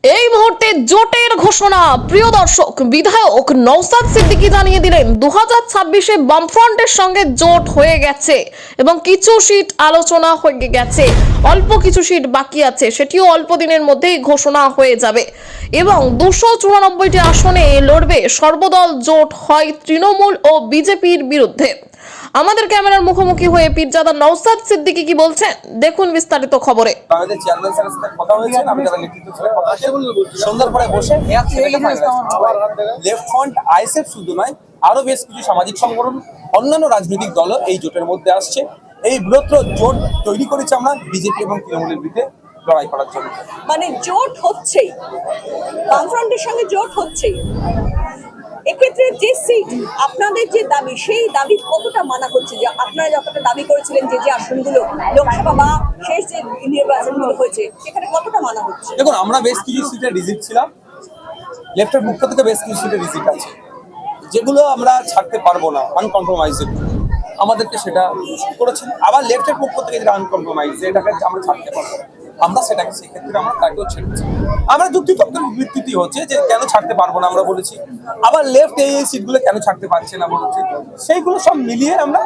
এই মুহূর্তে জোটের ঘোষণা। প্রিয় দর্শক, বিধায়ক নওশাদ সিদ্দিকী জানিয়ে দিলেন 2026-এ বামফ্রন্টের সঙ্গে জোট হয়ে গেছে এবং কিছু সিট আলোচনা হয়ে গেছে, অল্প কিছু সিট বাকি আছে, সেটিও অল্প দিনের মধ্যেই ঘোষণা হয়ে যাবে এবং 294টি আসনে লড়বে সর্বদল জোট হয় তৃণমূল ও বিজেপির বিরুদ্ধে। আমাদের ক্যামেরার মুখোমুখি হয়ে পীরজাদা নওশাদ সিদ্দিকী কি বলছেন দেখুন বিস্তারিত খবরে। আমাদের চেয়ারম্যান স্যারের সাথে কথা হয়েছে, আমি যারা নেতৃত্ব ছিল কথা হয়েছে, সন্ধ্যার পরে বসে লেফট ফ্রন্ট আইএসএফ শুধু নয়, আরো বেশ কিছু সামাজিক সংগঠন, অন্যান্য রাজনৈতিক দলও এই জোটের মধ্যে আসছে। এই বৃহত্তর জোট তৈরি করেছে আমরা বিজেপি এবং তৃণমূলের বিরুদ্ধে লড়াই করার জন্য। মানে জোট হচ্ছেই, বামফ্রন্টের সঙ্গে জোট হচ্ছেই। এক্ষেত্রে যে সিট আপনাদের যে দাবি, সেই দাবি কতটা মানা হচ্ছে? যে আপনারা যতটা দাবি করেছিলেন যে যে আসনগুলো লোকসভা বা শেষ যে নির্বাচনগুলো হয়েছে সেখানে কতটা মানা হচ্ছে? দেখুন, আমরা বেশ কিছু সিটে রিজিট ছিলাম, লেফটের পক্ষ থেকে বেশ কিছু সিটে রিজিট আছে, যেগুলো আমরা ছাড়তে পারবো না আনকম্প্রোমাইজেড। আমাদেরকে সেটা করেছেন। আবার লেফটের পক্ষ থেকে যেটা আনকম্প্রোমাইজ, এটাকে আমরা ছাড়তে পারবো না, আমরা সেটাকে সেই ক্ষেত্রে আমরা তাকেও ছেড়েছি। আমরা যুক্তিতর্কের ভিত্তিতে হচ্ছে যে কেন ছাড়তে পারবো না আমরা বলেছি, আবার লেফট এই সিটগুলো কেন ছাড়তে পারছে না বলেছে, সেইগুলো সব মিলিয়ে আমরা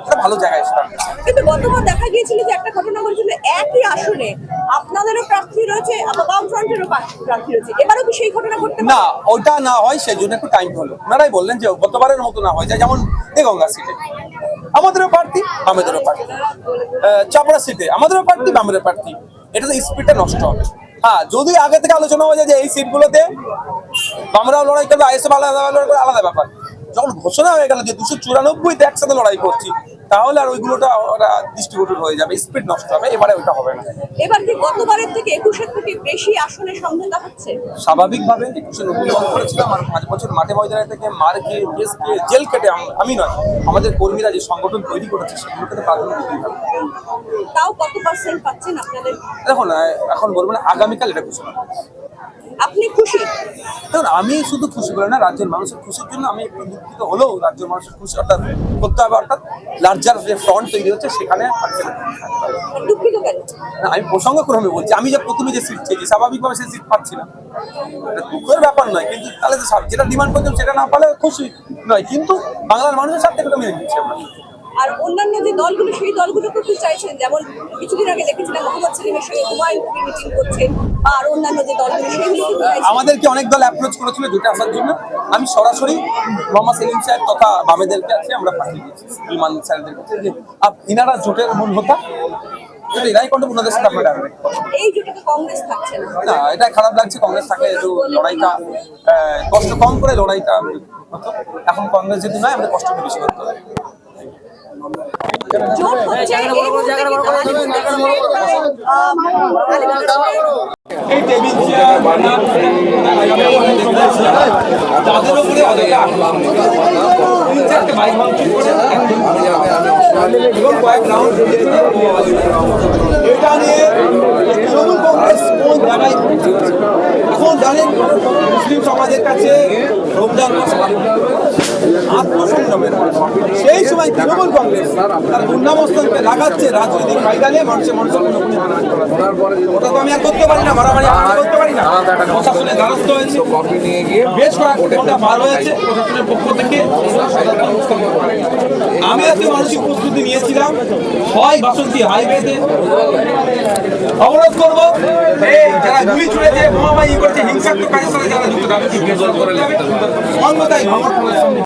একটা ভালো জায়গায় এসে দাঁড়িয়েছি। কিন্তু গতবার দেখা গিয়েছিল যে একটা ঘটনা ঘটেছিল, একই আসনে আপনাদেরও প্রার্থী রয়েছে আবার বামফ্রন্টেরও প্রার্থী রয়েছে, এবারও কি সেই ঘটনা ঘটতে পারে? না, ওটা না হয় সেই জন্য একটু টাইম হলো। ওনারাই বললেন যে গতবারের মতো না হয় যায়, যেমন দেগঙ্গা সিটে আমাদেরও প্রার্থী, বামেদেরও প্রার্থী, চাপড়া সিটে আমাদেরও প্রার্থী, বামেদেরও প্রার্থী, এটা তো স্পিডটা নষ্ট হবে। হ্যাঁ, যদি আগে থেকে আলোচনা হয়ে যায় যে এই সিটগুলোতে বামরাও লড়াই করবে, আইএসএফ আলাদা ব্যাপার। যখন ঘোষণা হয়ে গেল যে 294তে একসাথে লড়াই করছি, তাহলে আর ওইগুলোটা ওরা ডিস্ট্রিবিউটেড হয়ে যাবে, স্পিড নষ্ট হবে। এবারে ওইটা হবে না। এবার কি গতবারের থেকে 21-এর থেকে বেশি আসনে সমঝোতা হচ্ছে? স্বাভাবিকভাবে 21-এ নতুন দল করেছিলাম, আর 5 বছর মাঠে ময়দানে থেকে মার খেয়ে, কেস খেয়ে, জেল কেটে, আমি নয় আমাদের কর্মীরা যে সংগঠন তৈরি করেছে সেগুলোকে তো প্রাধান্য দিতেই হবে। তাও কত পার্সেন্ট পাচ্ছেন আপনাদের? দেখুন, এখন বলবো না, আগামীকাল এটা ঘোষণা। আপনি খুশি? দেখুন, আমি শুধু খুশি বলে না, রাজ্যের মানুষের খুশির জন্য আমি একটু দুঃখিত হলেও রাজ্যের মানুষের খুশি অর্থাৎ করতে হবে, অর্থাৎ লার্জার যে ফ্রন্ট তৈরি হচ্ছে সেখানে দুঃখিত কেন? আমি প্রসঙ্গক্রমে বলছি, আমি যে প্রথমে যে সিট চেয়েছি স্বাভাবিকভাবে সেই সিট পাচ্ছি না, এটা দুঃখের ব্যাপার নয়, কিন্তু তাহলে যেটা ডিমান্ড করতাম সেটা না পালে খুশি নয়, কিন্তু বাংলার মানুষের সাথে এটা মেনে নিচ্ছি আমরা। আর অন্যান্য যে দলগুলো, সেই দলগুলো কি চাইছেন? যেমন কিছুদিন আগে দেখেছিলাম মোহাম্মদ সেলিমের সঙ্গে হুমায়ুন কবির মিটিং করছেন, বা আর অন্যান্য যে দলগুলো সেগুলো কি চাইছেন? আমাদেরকে অনেক দল অ্যাপ্রোচ করেছিল জোটে আসার জন্য, আমি সরাসরি মোহাম্মদ সেলিম সাহেব তথা বামেদেরকে আছে আমরা পাঠিয়ে দিয়েছি ইমান স্যারদের কাছে যে ইনারা জোটের মূল হোতা, এরাই কন্ট্যাক্ট ওনাদের সাথে আপনারা এই জোটে তো কংগ্রেস থাকছে না। এটা খারাপ লাগছে, কংগ্রেস থাকে একটু লড়াইটা কষ্ট কম করে লড়াইটা হতো। এখন কংগ্রেস যদি নয়, আমাদের কষ্টটা বেশি করতে হবে। জোট হচ্ছে এই টেবিল চেয়ার তাদের উপরে তিন-চারটে বাইক ভাঙচুর করে এবং কয়েক রাউন্ড এটা নিয়ে তৃণমূল কংগ্রেস কোন জায়গায় এখন জানেন, মুসলিম সমাজের কাছে রমজান মাস আত্মসংযমের, সেই সময় তৃণমূল কংগ্রেস তার গুন্ডামস্তানকে লাগাচ্ছে রাজনৈতিক ফায়দা নিয়ে মানুষের ওটা তো আমি আর করতে পারি না, মারামারি করতে পারি না। প্রশাসনের দ্বারস্থ হয়েছে, বেশ কয়েকটা মার হয়েছে প্রশাসনের পক্ষ থেকে। আমি আজকে মানসিক প্রস্তুতি নিয়েছিলাম, হয় বাসন্তী হাইওয়েতে অবরোধ করবো, যারা গুলি ছুড়েছে, বোমাবাজি করেছে, হিংসাত্মক কাজের সাথে যারা যুক্ত, তাদেরকে